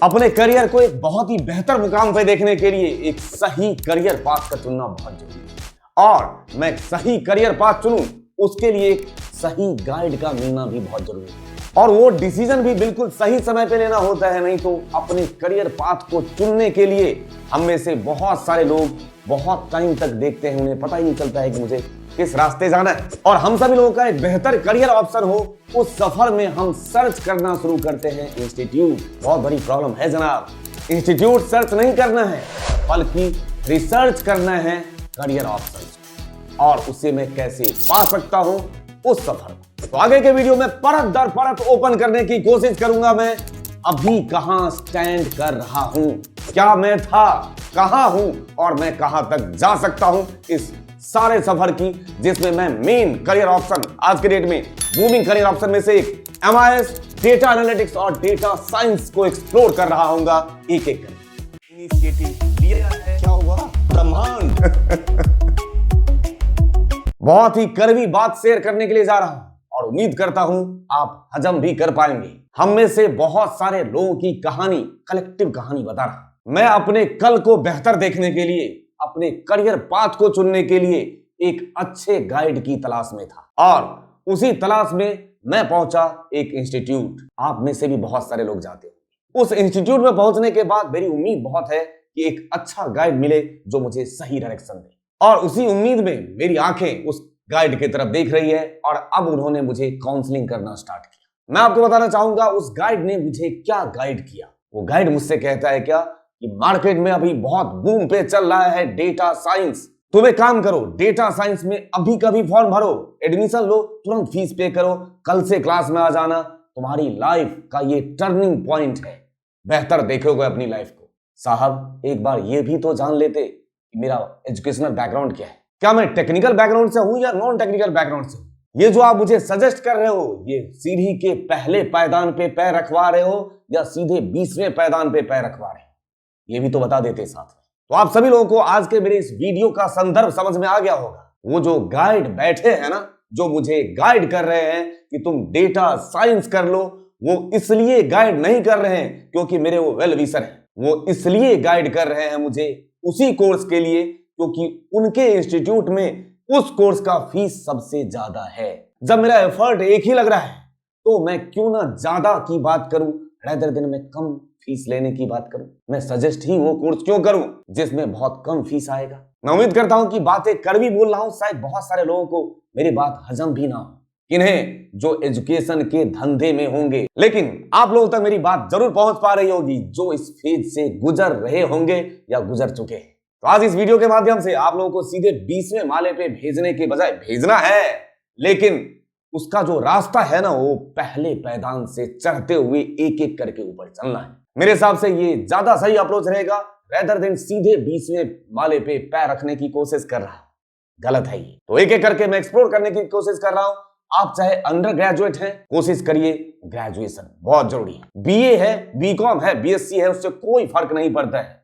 अपने करियर को एक बहुत ही बेहतर मुकाम पे देखने के लिए एक सही करियर पाथ का चुनना बहुत जरूरी है और मैं सही करियर पाथ चुनूं उसके लिए एक सही गाइड का मिलना भी बहुत जरूरी है और वो डिसीजन भी बिल्कुल सही समय पे लेना होता है। नहीं तो अपने करियर पाथ को चुनने के लिए हम में से बहुत सारे लोग बहुत टाइम तक देखते हैं, उन्हें पता ही नहीं चलता है कि मुझे किस रास्ते जाना है। और हम सभी लोगों का एक बेहतर करियर ऑप्शन हो उस सफर में हम सर्च करना शुरू करते हैं इंस्टीट्यूट। बहुत बड़ी प्रॉब्लम है जनाब, इंस्टीट्यूट सर्च नहीं करना है बल्कि रिसर्च करना है करियर ऑप्शन और उसे मैं कैसे पा सकता हूं उस सफर। तो आगे के वीडियो में परत दर परत ओपन करने की कोशिश करूंगा मैं अभी कहां स्टैंड कर रहा हूं, क्या मैं था, कहां हूं और मैं कहां तक जा सकता हूं इस सारे सफर की, जिसमें मैं मेन करियर ऑप्शन आज के डेट में बूमिंग करियर ऑप्शन में से एक MIS डेटा एनालिटिक्स और डेटा साइंस को एक्सप्लोर कर रहा हूंगा एक एक करके। इनिशिएटिव लिया है, क्या हुआ ब्रह्मांड बहुत ही कड़वी बात शेयर करने के लिए जा रहा हूं और उम्मीद करता हूं आप हजम भी कर पाएंगे। हम में से बहुत सारे लोगों की कहानी, कलेक्टिव कहानी बता रहा हूं। मैं अपने कल को बेहतर देखने के लिए, अपने करियर पाथ को चुनने के लिए एक अच्छे गाइड की तलाश में था और उसी तलाश में मैं पहुंचा एक इंस्टीट्यूट। आप में से भी बहुत सारे लोग जाते हैं। उस इंस्टीट्यूट में पहुंचने के बाद मेरी उम्मीद बहुत है कि एक अच्छा गाइड मिले जो मुझे सही डायरेक्शन दे और उसी उम्मीद में मेरी आंखें उस गाइड की तरफ देख रही है और अब उन्होंने मुझे काउंसलिंग करना स्टार्ट किया। मैं आपको बताना चाहूंगा उस गाइड ने मुझे क्या गाइड किया। वो गाइड मुझसे कहता है क्या कि मार्केट में अभी बहुत बूम पे चल रहा है डेटा साइंस, तुम एक काम करो डेटा साइंस में अभी कभी फॉर्म भरो, एडमिशन लो, तुरंत फीस पे करो, कल से क्लास में आ जाना, तुम्हारी लाइफ का ये टर्निंग पॉइंट है, बेहतर देखोगे अपनी लाइफ को। साहब एक बार ये भी तो जान लेते कि मेरा एजुकेशनल बैकग्राउंड क्या है, क्या मैं टेक्निकल बैकग्राउंड से हूं या नॉन टेक्निकल बैकग्राउंड से हूं। ये जो आप मुझे सजेस्ट कर रहे हो ये सीढ़ी के पहले पायदान पे पैर रखवा रहे हो या सीधे 20वें पायदान पे पैर रखवा रहे हो, ये भी तो बता देते साथ में। तो आप सभी लोगों को आज के मेरे इस वीडियो का संदर्भ समझ में आ गया होगा। वो जो गाइड बैठे हैं ना, जो मुझे गाइड कर रहे हैं कि तुम डेटा साइंस कर लो, वो इसलिए गाइड नहीं कर रहे हैं क्योंकि मेरे वो वेल विशर हैं, वो इसलिए गाइड कर रहे हैं मुझे उसी कोर्स के लिए क्योंकि उनके इंस्टीट्यूट में उस कोर्स का फीस सबसे ज्यादा है। जब मेरा एफर्ट एक ही लग रहा है तो मैं क्यों ना ज्यादा की बात करूं रेदर देन मैं कम फीस लेने की बात करूं। मैं सजेस्ट ही वो कोर्स क्यों करूं जिसमें बहुत कम फीस आएगा। मैं उम्मीद करता हूं कि बातें कड़वी बोल रहा हूं, शायद बहुत सारे लोगों को मेरी बात हजम भी ना हो, किन्हें जो एजुकेशन के धंधे में होंगे, लेकिन आप लोगों तक मेरी बात जरूर पहुंच पा रही होगी जो इस फेज से गुजर रहे होंगे या गुजर चुके हैं। तो आज इस वीडियो के माध्यम से आप लोगों को सीधे 20वें माले पे भेजने के बजाय भेजना है, लेकिन उसका जो रास्ता है ना वो पहले पैदान से चढ़ते हुए एक एक करके ऊपर चलना है। मेरे हिसाब से ये ज्यादा सही अप्रोच रहेगा रेदर देन सीधे 20वें माले पे पैर रखने की कोशिश कर रहा है। गलत है ये। तो एक एक करके मैं एक्सप्लोर करने की कोशिश कर रहा हूं। आप चाहे अंडर ग्रेजुएट हैं, कोशिश करिए ग्रेजुएशन बहुत जरूरी है। BA है, BCom है, BSc है, उससे कोई फर्क नहीं पड़ता है,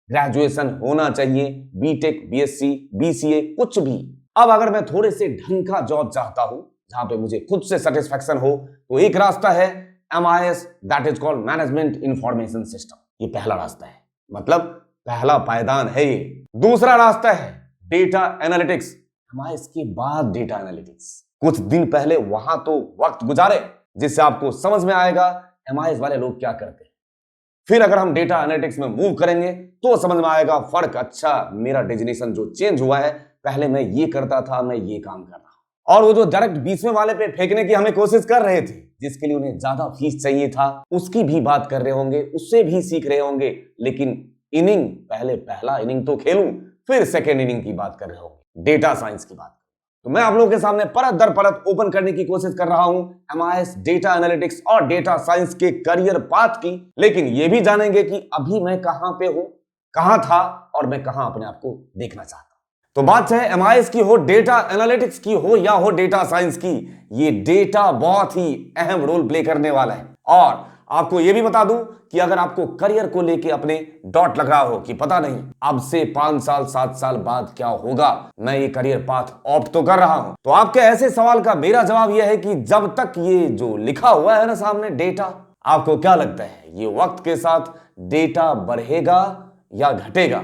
ग्रेजुएशन होना चाहिए। BTech, BSc, BCA कुछ भी। अब अगर मैं थोड़े से ढंग का जॉब चाहता हूं जहां पे मुझे खुद से सेटिस्फैक्शन हो तो एक रास्ता है MIS that is called management information system. ये पहला रास्ता है, मतलब पहला पायदान है ये। दूसरा रास्ता है डेटा एनालिटिक्स, MIS के बाद डेटा एनालिटिक्स। कुछ दिन पहले वहां तो वक्त गुजारे जिससे आपको समझ में आएगा MIS वाले लोग क्या करते हैं। फिर अगर हम डेटा एनालिटिक्स में मूव करेंगे तो समझ में आएगा फर्क। अच्छा, मेरा डेजिग्नेशन जो चेंज हुआ है, पहले मैं ये करता था, मैं ये काम कर रहा हूं। और वो जो डायरेक्ट 20वें वाले पे फेंकने की हमें कोशिश कर रहे थे, जिसके लिए उन्हें ज्यादा फीस चाहिए था, उसकी भी बात कर रहे होंगे, उससे भी सीख रहे होंगे, लेकिन इनिंग पहले पहला इनिंग तो खेलूं, फिर सेकेंड इनिंग की बात कर रहे होंगे, डेटा साइंस की बात। तो मैं आप लोगों के सामने परत दर परत ओपन करने की कोशिश कर रहा हूं MIS डेटा एनालिटिक्स और डेटा साइंस के करियर पाथ की, लेकिन यह भी जानेंगे कि अभी मैं कहां पे हूं, कहां था और मैं कहां अपने आप को देखना चाहता हूं। तो बात चाहे MIS की हो, डेटा एनालिटिक्स की हो या हो डेटा साइंस की, ये डेटा बहुत ही अहम रोल प्ले करने वाला है। और आपको यह भी बता दूं कि अगर आपको करियर को लेके अपने डॉट लग रहा हो कि पता नहीं अब से 5 साल 7 साल बाद क्या होगा, मैं ये करियर पाथ ऑप्ट तो कर रहा हूं, तो आपके ऐसे सवाल का मेरा जवाब यह है कि जब तक ये जो लिखा हुआ है ना सामने डेटा, आपको क्या लगता है, ये वक्त के साथ डेटा बढ़ेगा या घटेगा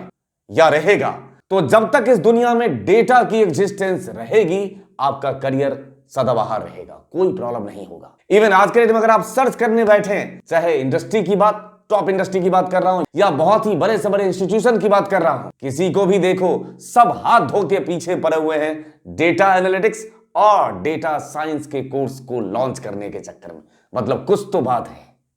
या रहेगा? तो जब तक इस दुनिया में डेटा की एग्जिस्टेंस रहेगी, आपका करियर सदाबहार रहेगा, कोई प्रॉब्लम नहीं होगा। इवन आज के डेट में अगर आप सर्च करने बैठे हैं, चाहे इंडस्ट्री की बात, टॉप इंडस्ट्री की बात कर रहा हूं, या बहुत ही बड़े से बड़े इंस्टीट्यूशन की बात कर रहा हूं, किसी को भी देखो, सब हाथ धो के पीछे पड़े हुए हैं डेटा एनालिटिक्स और डेटा साइंस के कोर्स को लॉन्च करने के चक्कर में। मतलब कुछ तो बात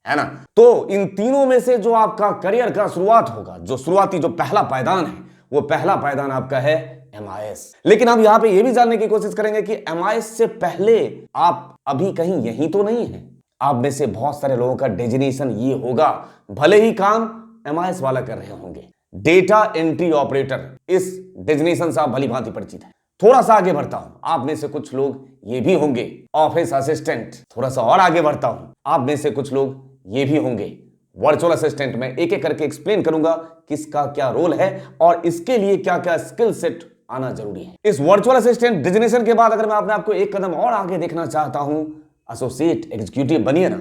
है ना? तो इन तीनों में से जो आपका करियर का शुरुआत होगा, जो शुरुआती जो पहला पायदान है, वो पहला पायदान आपका है MIS। लेकिन हम यहां पे ये भी जानने की कोशिश करेंगे कि MIS से पहले आप अभी कहीं यहीं तो नहीं है। आप में से बहुत सारे लोगों का डेजिग्नेशन ये होगा, भले ही काम MIS वाला कर रहे होंगे, डेटा एंट्री ऑपरेटर। इस डेजिग्नेशन से आप भली भांति परिचित है। थोड़ा सा आगे बढ़ता हूं, आप में से कुछ लोग ये भी होंगे ऑफिस असिस्टेंट। थोड़ा सा और आगे बढ़ता हूं, आप में से कुछ लोग ये भी होंगे वर्चुअल असिस्टेंट। में एक एक करके एक्सप्लेन करूंगा किसका क्या रोल है और इसके लिए क्या क्या स्किल सेट आना जरूरी है। इस वर्चुअल असिस्टेंट डिजिग्नेशन के बाद अगर मैं अपने आपको एक कदम और आगे देखना चाहता हूं, एसोसिएट एग्जीक्यूटिव बनिए ना,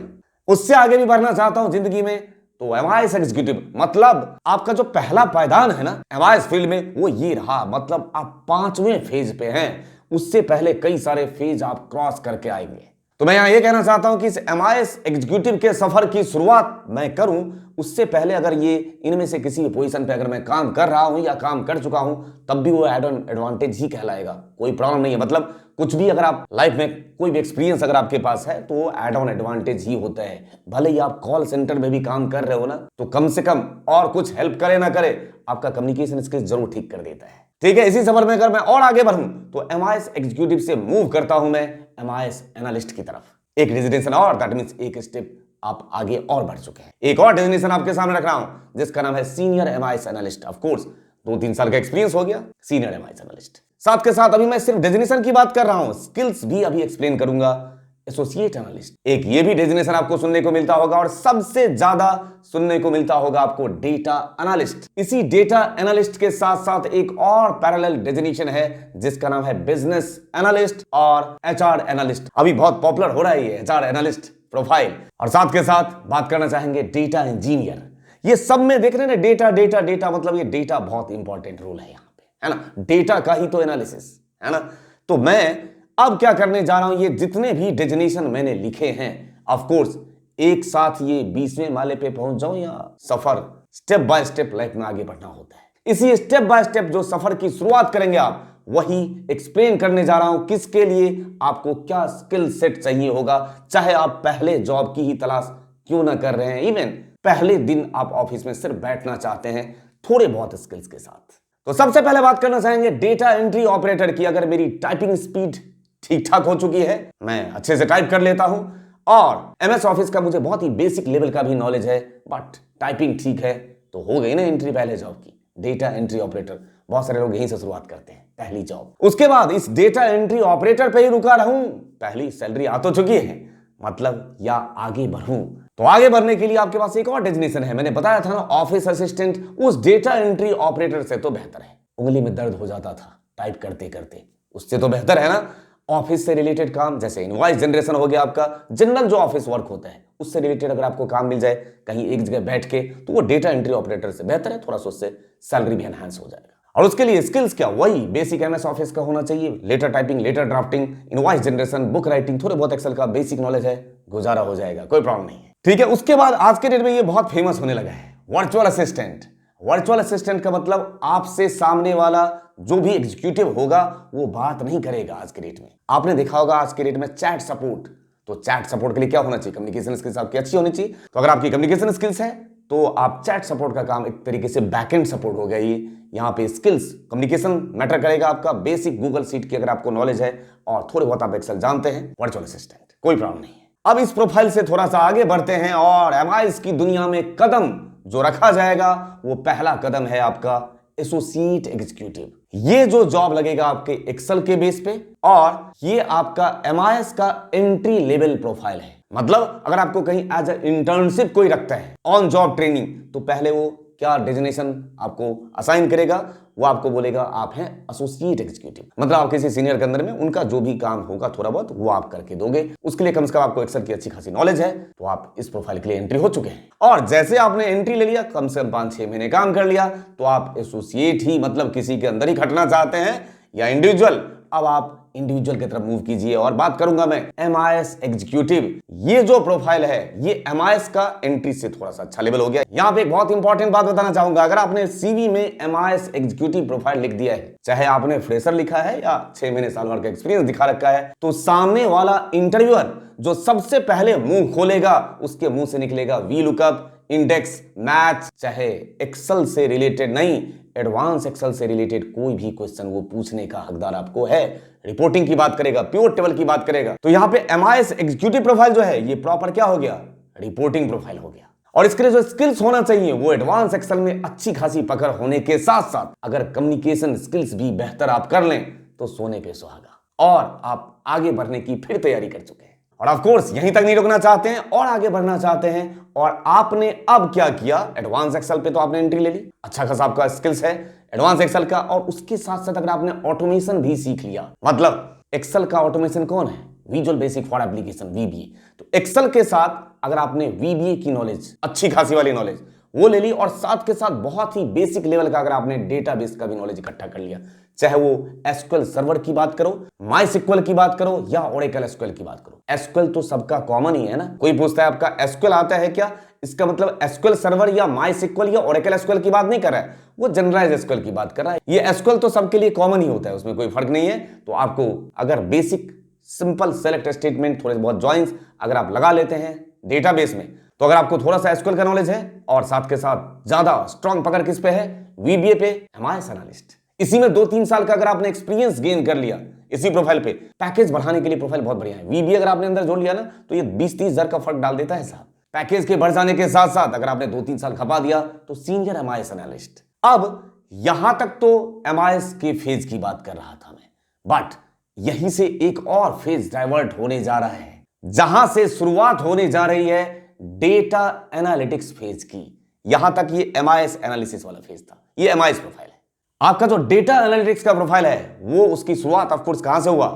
उससे आगे भी बढ़ना चाहता हूं जिंदगी में, तो MIS एग्जीक्यूटिव, मतलब आपका जो पहला पायदान है ना MIS फील्ड में, वो ये रहा। मतलब आप 5वें फेज पे हैं, उससे पहले कई सारे फेज आप क्रॉस करके आएंगे। तो मैं यहां ये कहना चाहता हूं कि इस MIS एग्जीक्यूटिव के सफर की शुरुआत मैं करूं, उससे पहले अगर ये इनमें से किसी पोजीशन पे अगर मैं काम कर रहा हूं या काम कर चुका हूं, तब भी वो एड ऑन एडवांटेज ही कहलाएगा, कोई प्रॉब्लम नहीं है। मतलब कुछ भी अगर आप लाइफ में कोई भी एक्सपीरियंस अगर आपके पास है, तो वो एड ऑन एडवांटेज ही होता है। भले ही आप कॉल सेंटर में भी काम कर रहे हो ना, तो कम से कम और कुछ हेल्प करे ना करे, आपका कम्युनिकेशन स्किल्स जरूर ठीक कर देता है। ठीक है, इसी सफर में अगर मैं और आगे बढ़ूं, तो MIS एग्जीक्यूटिव से मूव करता हूं मैं MIS एनालिस्ट की तरफ। एक डेजिग्नेशन और, दैट मींस एक स्टेप आप आगे और बढ़ चुके हैं। एक और डेजिग्नेशन आपके सामने रख रहा हूं, जिसका नाम है senior MIS analyst. Of course 2-3 साल का एक्सपीरियंस हो गया सीनियर MIS एनालिस्ट। साथ के साथ अभी मैं सिर्फ डेजिग्नेशन की बात कर रहा हूं, स्किल्स भी अभी एक्सप्लेन करूंगा। एसोसिएट एनालिस्ट, एक ये भी डेजिग्नेशन आपको सुनने को मिलता होगा, और सबसे ज्यादा सुनने को मिलता होगा आपको डेटा एनालिस्ट। इसी डेटा एनालिस्ट के साथ साथ एक और पैरेलल डेजिग्नेशन है, जिसका नाम है बिजनेस एनालिस्ट और HR एनालिस्ट। अभी बहुत पॉपुलर हो रहा है ये HR एनालिस्ट प्रोफाइल। और साथ के साथ बात करना चाहेंगे डेटा इंजीनियर। ये सब में देख रहे हैं डेटा डेटा डेटा, मतलब ये डेटा बहुत इंपॉर्टेंट रोल है यहाँ पे, है ना? डेटा का ही तो एनालिसिस है ना। तो मैं अब क्या करने जा रहा हूं, ये जितने भी डेजिग्नेशन मैंने लिखे हैं, ऑफ कोर्स एक साथ ये 20वें माले पे पहुंच जाऊं, या सफर स्टेप बाय स्टेप लाइफ में आगे बढ़ना होता है। इसी स्टेप बाय स्टेप जो सफर की शुरुआत करेंगे आप, वही एक्सप्लेन करने जा रहा हूं किसके लिए आपको क्या स्किल सेट चाहिए होगा। चाहे आप पहले जॉब की ही तलाश क्यों ना कर रहे हैं, इवन पहले दिन आप ऑफिस में सिर्फ बैठना चाहते हैं थोड़े बहुत स्किल्स के साथ। तो सबसे पहले बात करना चाहेंगे डेटा एंट्री ऑपरेटर की। अगर मेरी टाइपिंग स्पीड ठीक ठाक हो चुकी है, मैं अच्छे से टाइप कर लेता हूं, और MS ऑफिस का मुझे बहुत ही बेसिक लेवल का भी नॉलेज है, बट टाइपिंग ठीक है, तो हो गई ना एंट्री पहले जॉब की, डेटा एंट्री ऑपरेटर। बहुत सारे लोग यहीं से शुरुआत करते हैं, पहली जॉब। उसके बाद इस डेटा एंट्री ऑपरेटर पे ही रुका रहूं, पहली सैलरी आ तो चुकी है, मतलब या आगे बढ़ूं। तो आगे बढ़ने के लिए आपके पास एक और डेजिग्नेशन है, मैंने बताया था ना ऑफिस असिस्टेंट। उस डेटा एंट्री ऑपरेटर से तो बेहतर है, उंगली में दर्द हो जाता था टाइप करते करते, उससे तो बेहतर है ना ऑफिस से रिलेटेड काम, जैसे इनवॉइस जनरेशन हो गया आपका, जनरल जो ऑफिस वर्क होता है उससे रिलेटेड अगर आपको काम मिल जाए कहीं एक जगह बैठ के, तो वो डेटा एंट्री ऑपरेटर से बेहतर है, थोड़ा सा उससे सैलरी भी एनहांस हो जाएगा। और उसके लिए स्किल्स क्या, वही बेसिक MS ऑफिस का होना चाहिए, letter typing, letter drafting, invoice generation, book writing, थोड़े बहुत एक्सेल का बेसिक नॉलेज है, गुजारा हो जाएगा, कोई प्रॉब्लम नहीं है। ठीक है, उसके बाद आज के डेट में ये बहुत फेमस होने लगा है वर्चुअल असिस्टेंट। वर्चुअल असिस्टेंट का मतलब आपसे सामने वाला जो भी एग्जीक्यूटिव होगा वो बात नहीं करेगा। आज के डेट में आपने देखा होगा, आज के डेट में चैट सपोर्ट, तो चैट सपोर्ट के लिए क्या होना चाहिए, कम्युनिकेशन स्किल्स आपकी अच्छी होनी चाहिए। तो अगर आपकी कम्युनिकेशन स्किल्स है, तो आप चैट सपोर्ट का काम एक तरीके से बैकएंड सपोर्ट हो गया। ये यहाँ पे स्किल्स कम्युनिकेशन मैटर करेगा आपका, बेसिक गूगल शीट की अगर आपको नॉलेज है और थोड़े बहुत आप एक्सेल जानते हैं, वर्चुअल असिस्टेंट, कोई प्रॉब्लम नहीं है। अब इस प्रोफाइल से थोड़ा सा आगे बढ़ते हैं, और MIS की दुनिया में कदम जो रखा जाएगा, वो पहला कदम है आपका एसोसिएट एग्जीक्यूटिव। ये जो जॉब लगेगा आपके एक्सेल के बेस पे, और ये आपका MIS का एंट्री लेवल प्रोफाइल है। मतलब अगर आपको कहीं एज ए इंटर्नशिप कोई रखता है, ऑन जॉब ट्रेनिंग, तो पहले वो क्या डेजिग्नेशन आपको असाइन करेगा, वो आपको बोलेगा आप हैं एसोसिएट एग्जीक्यूटिव। मतलब आप किसी सीनियर के अंदर में उनका जो भी काम होगा थोड़ा बहुत वो आप करके दोगे। उसके लिए कम से कम आपको एक्सेल की अच्छी खासी नॉलेज है, तो आप इस प्रोफाइल के लिए एंट्री हो चुके हैं। और जैसे आपने एंट्री ले लिया, कम से कम 5-6 महीने काम कर लिया, तो आप एसोसिएट ही मतलब किसी के अंदर ही खटना चाहते हैं या इंडिविजुअल, अब आप इंडिविजुअल की तरफ मूव कीजिए। और बात करूंगा मैं MIS एग्जीक्यूटिव। ये जो प्रोफाइल है ये MIS का एंट्री से थोड़ा सा अच्छा लेवल हो गया। यहां पे एक बहुत इंपॉर्टेंट बात बताना चाहूंगा, अगर आपने CV में MIS एग्जीक्यूटिव प्रोफाइल लिख दिया है, चाहे आपने फ्रेशर लिखा है या 6 महीने साल भर का एक्सपीरियंस दिखा रखा है, तो सामने वाला इंटरव्यूअर जो सबसे पहले मुंह खोलेगा उसके मुंह से निकलेगा वी लुकअप, इंडेक्स, मैथ, चाहे एक्सेल से रिलेटेड नहीं, एडवांस एक्सेल से रिलेटेड कोई भी क्वेश्चन वो पूछने का हकदार आपको है। रिपोर्टिंग की बात करेगा, प्योर टेबल की बात करेगा, तो यहां पे MIS एग्जीक्यूटिव प्रोफाइल जो है ये प्रॉपर क्या हो गया, रिपोर्टिंग प्रोफाइल हो गया। और इसके लिए जो स्किल्स होना चाहिए वो एडवांस एक्सेल में अच्छी खासी पकड़ होने के साथ साथ अगर कम्युनिकेशन स्किल्स भी बेहतर आप कर लें तो सोने पे सुहागा, और आप आगे बढ़ने की फिर तैयारी कर चुके हैं। और ऑफ कोर्स यहीं तक नहीं रुकना चाहते हैं और आगे बढ़ना चाहते हैं, और आपने अब क्या किया, एडवांस एक्सेल पे तो आपने एंट्री ले ली, अच्छा खासा आपका स्किल्स है एडवांस एक्सेल का, और उसके साथ साथ अगर आपने ऑटोमेशन भी सीख लिया, मतलब एक्सेल का ऑटोमेशन कौन है, visual basic for application VBA, तो एक्सेल के साथ अगर आपने VBA की नॉलेज, अच्छी खासी वाली नॉलेज वो ले ली, और साथ के साथ बहुत ही बेसिक लेवल का अगर आपने डेटाबेस का भी नॉलेज इकट्ठा कर लिया, चाहे वो SQL सर्वर की बात करो, MySQL की बात करो या Oracle SQL की बात करो। SQL तो सबका कॉमन ही है ना, कोई पूछता है आपका SQL आता है क्या, इसका मतलब SQL सर्वर या MySQL या Oracle SQL की बात नहीं कर रहा है, वो जनरलाइज SQL की बात कर रहा है। ये SQL तो सबके लिए कॉमन ही होता है, उसमें कोई फर्क नहीं है। तो आपको अगर बेसिक सिंपल सेलेक्ट स्टेटमेंट, थोड़े बहुत जॉइंस अगर आप लगा लेते हैं डेटाबेस में, तो अगर आपको थोड़ा सा SQL का नॉलेज है और साथ के साथ ज्यादा स्ट्रॉन्ग पकड़ किस पे है, VBA पे, MIS एनालिस्ट, इसी में 2-3 साल का अगर आपने एक्सपीरियंस गेन कर लिया इसी प्रोफाइल पे, पैकेज बढ़ाने के लिए प्रोफाइल बहुत बढ़िया है। VBA अगर आपने अंदर जोड़ लिया ना तो ये 20-30 हजार का फर्क डाल देता है साहब। पैकेज के बढ़ जाने के साथ साथ अगर आपने 2-3 साल खपा दिया तो सीनियर MIS एनालिस्ट। अब यहां तक तो MIS के फेज की बात कर रहा था मैं, बट यहीं से एक और फेज डाइवर्ट होने जा रहा है, जहां से शुरुआत होने जा रही है डेटा एनालिटिक्स फेज की। यहां तक ये MIS एनालिसिस वाला फेज था, ये MIS प्रोफाइल है। आपका जो डेटा एनालिटिक्स का प्रोफाइल है वो उसकी शुरुआत ऑफ कोर्स कहां से हुआ,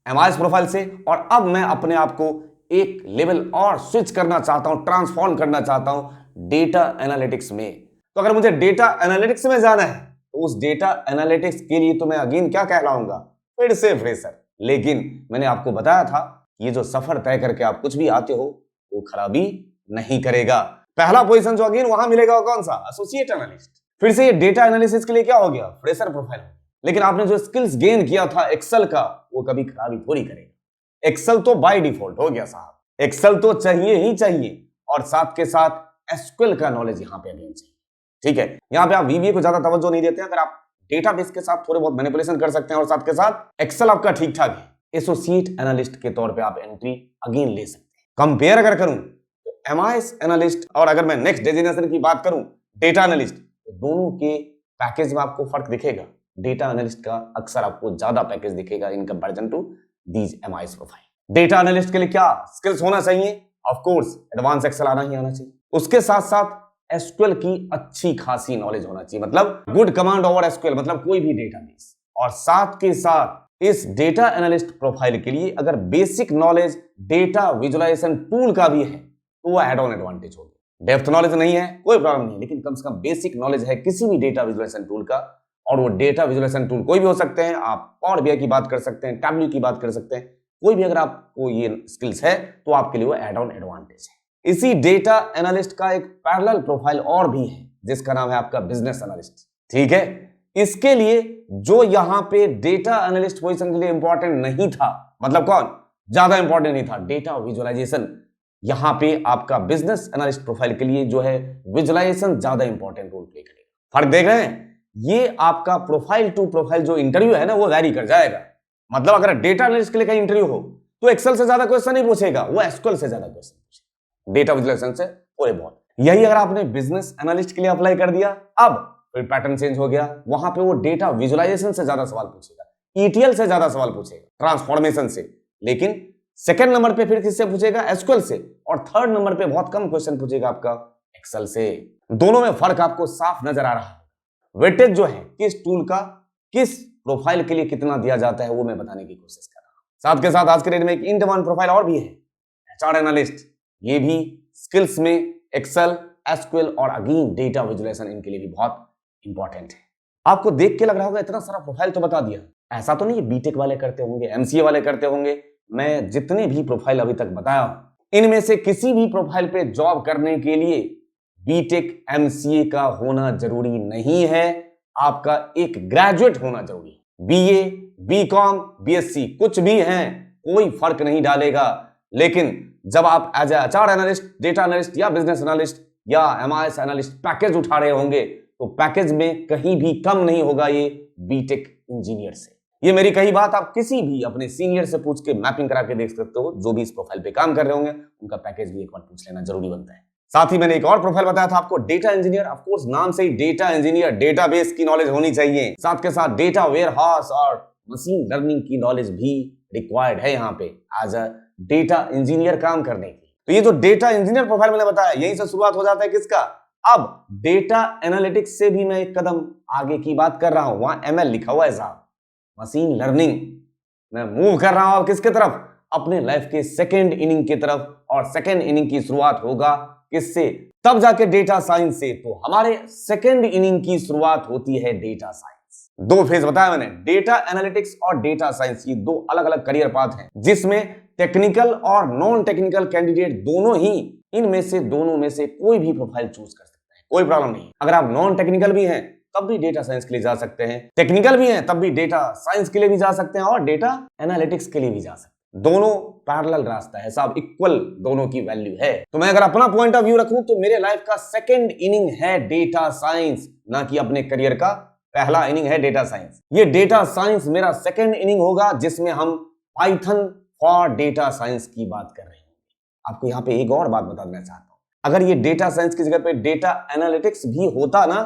MIS प्रोफाइल से। और अब मैं अपने आप को एक लेवल और स्विच करना चाहता हूं, ट्रांसफॉर्म करना चाहता हूं डेटा एनालिटिक्स में। तो अगर मुझे डेटा एनालिटिक्स में जाना है तो उस डेटा एनालिटिक्स के लिए तो मैं अगेन क्या कहलाऊंगा, फिर से फ्रेशर। लेकिन मैंने आपको बताया था ये जो सफर तय करके आप कुछ भी आते हो वो खराबी नहीं करेगा। पहला पोजीशन जो अगेन वहां मिलेगा वो कौन सा, एसोसिएट एनालिस्ट। फिर से ये डेटा एनालिसिस के लिए क्या हो गया, फ्रेशर प्रोफाइल। लेकिन आपने जो स्किल्स गेन किया था एक्सेल का वो कभी खराबी थोड़ी करेगा। एक्सेल तो बाय डिफॉल्ट हो गया साहब, एक्सेल तो चाहिए ही चाहिए, और साथ के साथ SQL का नॉलेज यहां पे अगेन चाहिए। ठीक है, यहां पे आप VBA को ज्यादा तवज्जो नहीं देते, अगर आप डेटाबेस के साथ थोड़े बहुत मैनिपुलेशन कर सकते हैं और साथ के साथ एक्सेल आपका ठीक ठाक है, एसोसिएट एनालिस्ट के तौर पे आप एंट्री अगेन ले सकते हैं। कंपेयर अगर करूं तो MIS एनालिस्ट और अगर मैं नेक्स्ट डेजिग्नेशन की बात करूं डेटा एनालिस्ट, तो दोनों के पैकेज में आपको फर्क दिखेगा। डेटा एनालिस्ट का अक्सर आपको ज्यादा पैकेज दिखेगा in comparison to these MIS profile. Data analyst के लिए क्या स्किल्स होना चाहिए, ऑफ कोर्स एडवांस एक्सेल आना ही आना चाहिए, उसके साथ साथ SQL की अच्छी खासी नॉलेज होना चाहिए, मतलब गुड कमांड ओवर SQL, मतलब कोई भी डेटाबेस। और साथ के साथ इस डेटा एनालिस्ट प्रोफाइल के लिए अगर basic knowledge data visualisation tool का भी है तो वो एड ऑन एडवांटेज होगा। डेप्थ नॉलेज नहीं है कोई प्रॉब्लम नहीं, लेकिन कम से कम बेसिक नॉलेज है किसी भी डेटा विजुअलाइजेशन टूल का, और वो डेटा विजुअलाइजेशन टूल कोई भी हो सकते हैं, आप पावर BI की बात कर सकते हैं, टैबल्यू की बात कर सकते हैं, कोई भी अगर आपको ये स्किल्स है तो आपके लिए वो एड ऑन एडवांटेज है। इसी डेटा एनालिस्ट का एक पैरेलल प्रोफाइल और भी है जिसका नाम है आपका बिजनेस एनालिस्ट। ठीक है, इसके लिए जो यहां पे डेटा एनालिस्ट पोजीशन के लिए इंपॉर्टेंट नहीं था, मतलब कौन ज्यादा इंपॉर्टेंट नहीं था, डेटा विजुअलाइजेशन, यहां पे आपका बिजनेस एनालिस्ट प्रोफाइल के लिए जो है विजुअलाइजेशन ज्यादा इंपॉर्टेंट रोल प्ले करेगा। फर्क देख रहे हैं, ये आपका प्रोफाइल टू प्रोफाइल जो इंटरव्यू है ना वो वैरी कर जाएगा। मतलब अगर डेटा एनालिस्ट के लिए कहीं इंटरव्यू हो तो एक्सेल से ज्यादा क्वेश्चन नहीं पूछेगा, वो SQL से ज्यादा क्वेश्चन पूछेगा, डेटा विजुअलाइजेशन से थोड़े बहुत। यही अगर आपने बिजनेस एनालिस्ट के लिए अप्लाई कर दिया, अब फिर पैटर्न चेंज हो गया, वहां पे वो डेटा विजुअलाइजेशन से ज्यादा सवाल पूछेगा, ETL से ज्यादा सवाल पूछेगा, ट्रांसफॉर्मेशन से। लेकिन सेकंड नंबर पे फिर किससे पूछेगा, SQL से। और थर्ड नंबर पे बहुत कम क्वेश्चन पूछेगा आपका एक्सेल से। दोनों में फर्क आपको साफ नजर आ रहा है। वेटेज जो है किस टूल का किस प्रोफाइल के लिए कितना दिया जाता है वो मैं बताने की कोशिश कर रहा हूं। साथ के साथ आज के डेट में एक इन डिमांड प्रोफाइल और भी है, एचआर एनालिस्ट। ये भी स्किल्स में एक्सेल, एसक्यूएल और अगेन डेटा विजुअलाइजेशन इनके लिए भी बहुत इंपॉर्टेंट है। आपको देख के लग रहा होगा इतना सारा प्रोफाइल तो बता दिया, ऐसा तो नहीं है बीटेक वाले करते होंगे, एमसीए वाले करते होंगे। मैं जितने भी प्रोफाइल अभी तक बताया हूं इनमें से किसी भी प्रोफाइल पे जॉब करने के लिए बीटेक एमसीए का होना जरूरी नहीं है, आपका एक ग्रेजुएट होना जरूरी है। बीए, बीकॉम, बीएससी कुछ भी है, कोई फर्क नहीं डालेगा। लेकिन जब आप as HR analyst, data analyst या बिजनेस एनालिस्ट या एमआईएस एनालिस्ट पैकेज उठा रहे होंगे तो पैकेज में कहीं भी कम नहीं होगा ये बीटेक इंजीनियर से। ये मेरी कही बात आप किसी भी अपने सीनियर से पूछ के मैपिंग करा के देख सकते हो, जो भी इस प्रोफाइल पे काम कर रहे होंगे उनका पैकेज भी एक बार पूछ लेना जरूरी बनता है। साथ ही मैंने एक और प्रोफाइल बताया था आपको, डेटा इंजीनियर। ऑफ कोर्स नाम से ही डेटा इंजीनियर, डेटाबेस की नॉलेज होनी चाहिए, साथ के साथ डेटा वेयरहाउस और मशीन लर्निंग की नॉलेज भी रिक्वायर्ड है यहाँ पे एज अ डेटा इंजीनियर काम करने की। तो ये जो डेटा इंजीनियर प्रोफाइल मैंने बताया यहीं से शुरुआत हो जाता है किसका, अब डेटा एनालिटिक्स से भी मैं एक कदम आगे की बात कर रहा हूं, वहां एमएल लिखा हुआ है साहब, मशीन लर्निंग। मैं मूव कर रहा हूं किसके तरफ, अपने लाइफ के सेकेंड इनिंग की तरफ। और सेकेंड इनिंग की शुरुआत होगा किससे, तब जाके डेटा साइंस से। तो हमारे सेकेंड इनिंग की शुरुआत होती है डेटा साइंस। दो फेज बताया मैंने, डेटा एनालिटिक्स और डेटा साइंस, ये दो अलग अलग करियर पाथ हैं जिसमें टेक्निकल और नॉन टेक्निकल कैंडिडेट दोनों ही, इनमें से दोनों में से कोई भी प्रोफाइल चूज कर सकते हैं, कोई प्रॉब्लम नहीं। अगर आप नॉन टेक्निकल भी हैं तब भी डेटा साइंस के लिए जा सकते हैं, टेक्निकल भी हैं तब भी डेटा साइंस के लिए भी जा सकते हैं और डेटा एनालिटिक्स के लिए भी जा सकते हैं। दोनों पैरेलल रास्ता है साहब, इक्वल दोनों की वैल्यू है। तो मैं अगर अपना पॉइंट ऑफ व्यू रखूं तो मेरे लाइफ का सेकंड इनिंग है डेटा साइंस, ना कि अपने करियर का पहला इनिंग है डेटा साइंस। ये डेटा साइंस मेरा सेकंड इनिंग होगा जिसमें हम पाइथन फॉर डेटा साइंस की बात कर रहे हैं। आपको यहाँ पे एक और बात बता देना चाहता हूं, अगर ये डेटा साइंस की जगह पे डेटा एनालिटिक्स भी होता ना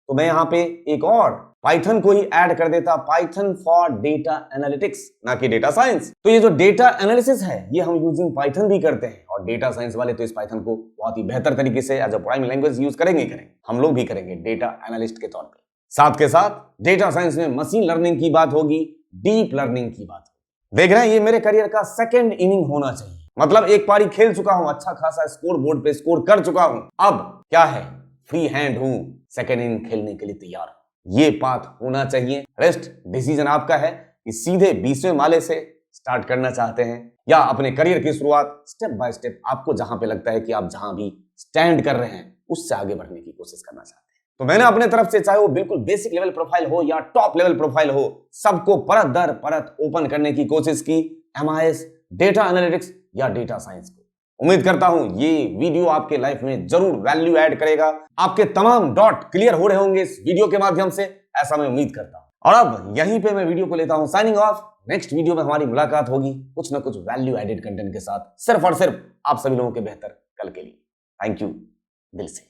तो मैं यहाँ पे एक और पाइथन को ही ऐड कर देता, पाइथन फॉर डेटा एनालिटिक्स, ना कि डेटा साइंस। तो ये जो डेटा एनालिसिस है ये हम यूजिंग पाइथन भी करते हैं और डेटा साइंस वाले तो इस पाइथन को बहुत ही बेहतर तरीके से as a primary language use करेंगे, हम लोग भी करेंगे डेटा एनालिस्ट के तौर पे। साथ के साथ डेटा साइंस में मशीन लर्निंग की बात होगी, डीप लर्निंग की बात होगी। देख रहे हैं ये मेरे करियर का सेकंड इनिंग होना चाहिए, मतलब एक पारी खेल चुका हूं, अच्छा खासा स्कोर बोर्ड पे स्कोर कर चुका हूं, अब क्या है फ्री हैंड हूं, सेकंड इनिंग खेलने के लिए तैयार हूं। ये पाथ होना चाहिए। रेस्ट डिसीजन आपका है कि सीधे 20वें माले से स्टार्ट करना चाहते हैं या अपने करियर की शुरुआत स्टेप बाय स्टेप आपको जहां पे लगता है कि आप जहां भी स्टैंड कर रहे हैं उससे आगे बढ़ने की कोशिश करना चाहते हैं। तो मैंने अपने तरफ से, चाहे वो बिल्कुल बेसिक लेवल प्रोफाइल हो या टॉप लेवल प्रोफाइल हो, सबको परत दर परत ओपन करने की कोशिश की, एमआईएस, डेटा एनालिटिक्स या डेटा साइंस को। उम्मीद करता हूं ये वीडियो आपके लाइफ में जरूर वैल्यू ऐड करेगा, आपके तमाम डॉट क्लियर हो रहे होंगे इस वीडियो के माध्यम से, ऐसा मैं उम्मीद करता हूं। और अब यहीं पे मैं वीडियो को लेता हूं साइनिंग ऑफ। नेक्स्ट वीडियो में हमारी मुलाकात होगी कुछ ना कुछ वैल्यू एडेड कंटेंट के साथ, सिर्फ और सिर्फ आप सभी लोगों के बेहतर कल के लिए। थैंक यू दिल से।